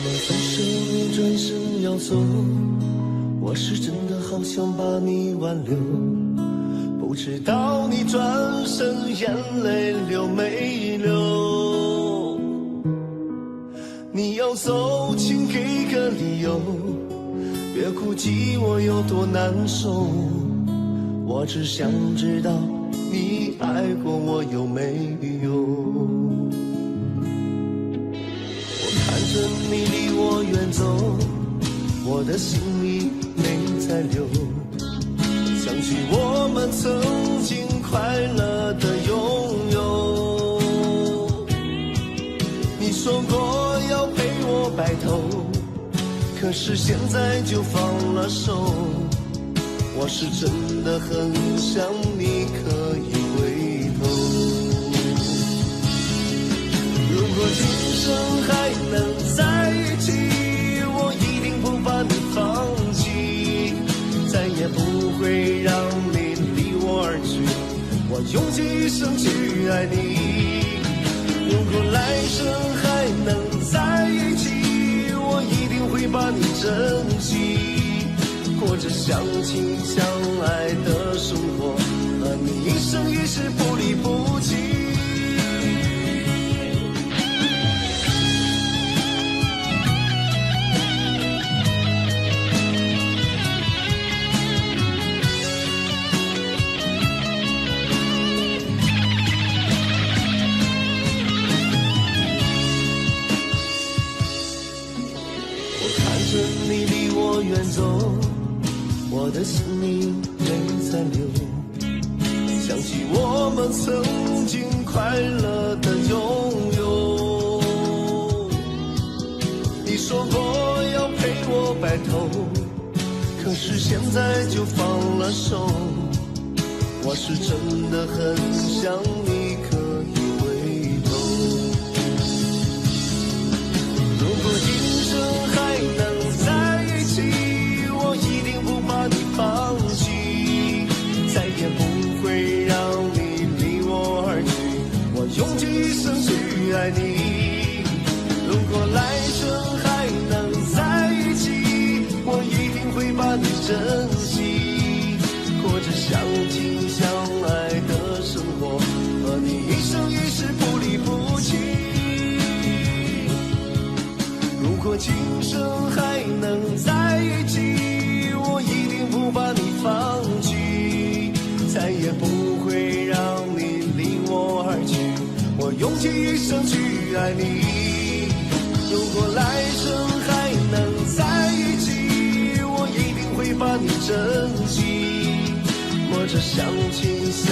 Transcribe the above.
们分手，你转身要走，我是真的好想把你挽留，不知道你转身眼泪流没流。你要走，请给个理由，别顾及我有多难受。我只想知道你爱过我有没有。看着你离我远走，我的心里没再留，想起我们曾经快乐的拥有。你说过要陪我白头，可是现在就放了手。我是真的很想你可以回头。如果今生还能在一起，我一定不把你放弃，再也不会让你离我而去，我用尽一生去爱你。如果来生还能在一起，我一定会把你珍惜，过着相亲相爱的生活，和你一生一世不离不弃。着你离我远走，我的心里没再留，想起我们曾经快乐的拥有。你说过要陪我白头，可是现在就放了手。我是真的很想你可以回头。如果今生还能放弃，再也不会让你离我而去，我用尽一生去爱你。如果来生还能在一起，我一定会把你珍惜，过着相亲相爱的生活，和你一生一世不离不弃。如果今生还能在一起，我一定不把你放弃，再也不会让你离我而去，我用尽一生去爱你。如果来生还能在一起，我一定会把你珍惜，过着相亲相